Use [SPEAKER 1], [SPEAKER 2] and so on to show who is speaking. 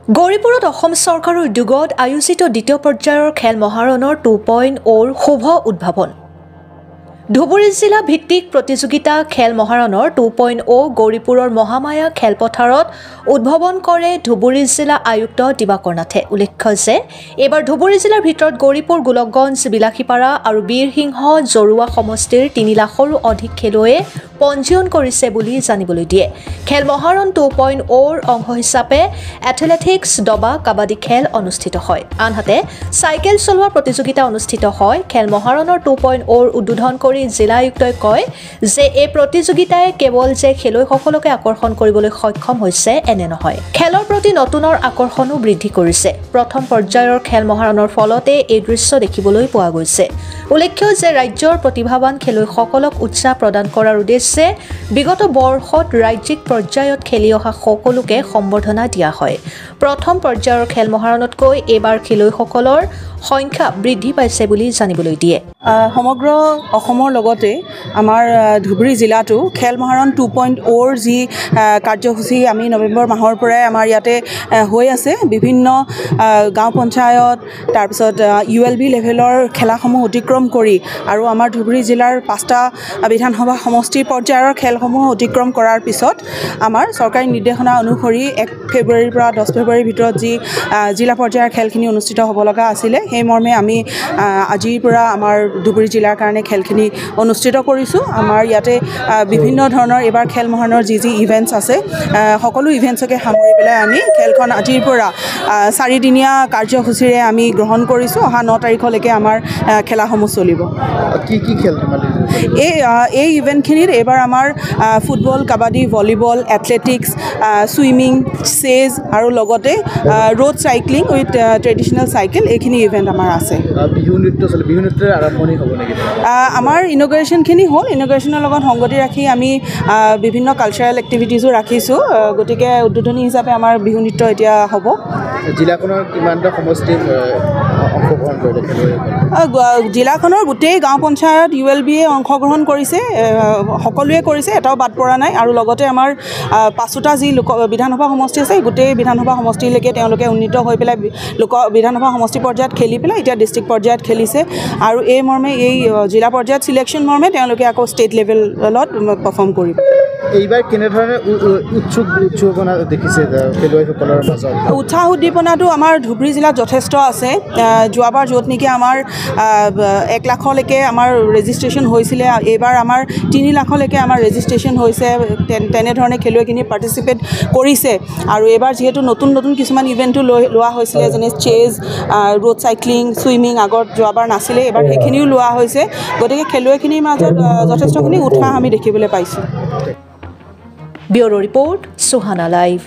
[SPEAKER 1] গৌৰীপুৰত অসম চৰকাৰৰ উদ্যোগত আয়োজিত দ্বিতীয় পৰ্যায়ৰ খেল মহাৰণৰ 2.0 শুভ উদ্ভাৱন। ধুবুৰী জিলা ভিত্তিক প্ৰতিযোগিতা খেল মহাৰণৰ 2.0 গৌৰীপুৰৰ মহামায়া খেলপথাৰত উদ্ভাৱন কৰে ধুবুৰী জিলা আয়ুক্ত দিবাকৰ নাথে। উল্লেখ্য যে এইবাৰ ধুবুৰী জিলাৰ ভিতৰত গৌৰীপুৰ, গোলকগঞ্জ, বিলাসীপাৰা আৰু বীৰসিংহ জৰুৱা সমষ্টিৰ 3 লাখৰো অধিক খেলুৱৈয়ে পঞ্জীয়ন কৰিছে বুলি জানিবলৈ দিয়ে। খেল মহাৰণ 2.0ৰ অংশ হিচাপে এথলেটিক্স, দবা, কাবাডী খেল অনুষ্ঠিত হয়। আনহাতে চাইকেল চলোৱা প্ৰতিযোগিতা অনুষ্ঠিত হয়। খেল মহাৰণৰ 2.0ৰ উদ্বোধন কৰি জিলা আয়ুক্তই কয় যে এই প্ৰতিযোগিতাই কেৱল যে খেলুৱৈসকলকে আকৰ্ষণ কৰিবলৈ সক্ষম হৈছে এনে নহয়, খেলৰ প্ৰতি নতুনৰ আকৰ্ষণো বৃদ্ধি কৰিছে। প্ৰথম পৰ্যায়ৰ খেল মহাৰণৰ ফলতে এই দৃশ্য দেখিবলৈ পোৱা গৈছে। উল্লেখ্য যে ৰাজ্যৰ প্ৰতিভাৱান খেলুৱৈসকলক উৎসাহ প্ৰদান কৰাৰ উদ্দেশ্যে বিগত বৰ্ষত ৰাজ্যিক পৰ্যায়ত খেলি অহা সকলোকে সম্বৰ্ধনা দিয়া হয়। প্ৰথম পৰ্যায়ৰ খেল মহাৰণতকৈ এইবাৰ খেলুৱৈসকলৰ সংখ্যা বৃদ্ধি পাইছে বুলি জানিবলৈ দিয়ে।
[SPEAKER 2] সমগ্ৰ অসমৰ লগতে আমাৰ ধুবুৰী জিলাতো খেল মহাৰণ 2.0ৰ যি কাৰ্যসূচী আমি নৱেম্বৰ মাহৰ পৰাই আমাৰ ইয়াতে হৈ আছে। বিভিন্ন গাঁও পঞ্চায়ত, তাৰপিছত ULB লেভেলৰ খেলাসমূহ অতিক্ৰম কৰি আৰু আমাৰ ধুবুৰী জিলাৰ 5টা বিধানসভা সমষ্টিৰ পৰ্যায়ৰ খেলসমূহ অতিক্ৰম কৰাৰ পিছত আমাৰ চৰকাৰী নিৰ্দেশনা অনুসৰি 1 ফেব্ৰুৱাৰীৰ পৰা 10 ফেব্ৰুৱাৰীৰ ভিতৰত যি জিলা পৰ্যায়ৰ খেলখিনি অনুষ্ঠিত হ'ব লগা আছিলে, সেই মৰ্মে আমি আজিৰ পৰা আমাৰ ধুবুৰী জিলাৰ কাৰণে খেলখিনি অনুষ্ঠিত কৰিছোঁ। আমাৰ ইয়াতে বিভিন্ন ধৰণৰ এইবাৰ খেল মহাৰণৰ যি ইভেণ্টছ আছে, সকলো ইভেণ্টছকে সামৰি পেলাই আমি খেলখন আজিৰ পৰা 4 দিনীয়া কাৰ্যসূচীৰে আমি গ্ৰহণ কৰিছোঁ। অহা 9 তাৰিখলৈকে আমাৰ খেলাসমূহ চলিব।
[SPEAKER 3] কি খেল
[SPEAKER 2] এই ইভেণ্টখিনিত এইবাৰ আমাৰ football, kabaddi, volleyball, athletics, swimming, চেজ আৰু লগতে road cycling with traditional cycle, এইখিনি ইভেণ্ট আমাৰ আছে।
[SPEAKER 3] বিহু নৃত্যৰ আৰম্ভণি হ'ব নেকি?
[SPEAKER 2] আমাৰ ইনগ্ৰেশ্যনখিনি হ'ল। ইনগ্ৰেশ্যনৰ লগত সংগতি ৰাখি আমি বিভিন্ন কালচাৰেল এক্টিভিটিজো ৰাখিছোঁ। গতিকে উদ্বোধনী হিচাপে আমাৰ বিহু নৃত্য এতিয়া হ'ব।
[SPEAKER 3] জিলাখনৰ কিমানটা সমষ্টিত অংশগ্ৰহণ কৰিলে খেলুৱৈসকলে?
[SPEAKER 2] জিলাখনৰ গোটেই গাঁও পঞ্চায়ত ULBয়ে অংশগ্ৰহণ কৰিছে, সকলোৱে কৰিছে, এটাও বাদ পৰা নাই। আৰু লগতে আমাৰ 5টা যি বিধানসভা সমষ্টি আছে, গোটেই বিধানসভা সমষ্টিলৈকে তেওঁলোকে উন্নীত হৈ পেলাই বিধানসভা সমষ্টি পৰ্যায়ত খেলি পেলাই এতিয়া ডিষ্ট্ৰিক্ট পৰ্যায়ত খেলিছে। আৰু এই মৰ্মে এই জিলা পৰ্যায়ত চিলেকশ্যন মৰ্মে তেওঁলোকে আকৌ ষ্টেট লেভেলত পাৰফৰ্ম কৰিব।
[SPEAKER 3] এইবাৰ কেনেধৰণে উৎসুকতা দেখিছে খেলুৱৈসকলৰ মাজত?
[SPEAKER 2] উৎসাহ উদ্দীপনাটো আমাৰ ধুবুৰী জিলাত যথেষ্ট আছে। যোৱাবাৰ য'ত নেকি আমাৰ 1 লাখলৈকে আমাৰ ৰেজিষ্ট্ৰেশ্যন হৈছিলে, এইবাৰ আমাৰ 3 লাখলৈকে আমাৰ ৰেজিষ্ট্ৰেশ্যন হৈছে। তেনেধৰণে খেলুৱৈখিনি পাৰ্টিচিপেট কৰিছে। আৰু এইবাৰ যিহেতু নতুন কিছুমান ইভেণ্টো লোৱা হৈছিলে, যেনে চেজ, ৰোড চাইক্লিং, ছুইমিং, আগত যোৱাবাৰ নাছিলে, এইবাৰ সেইখিনিও লোৱা হৈছে। গতিকে খেলুৱৈখিনিৰ মাজত যথেষ্টখিনি উৎসাহ আমি দেখিবলৈ পাইছোঁ।
[SPEAKER 1] Bureau' report, Suhana live.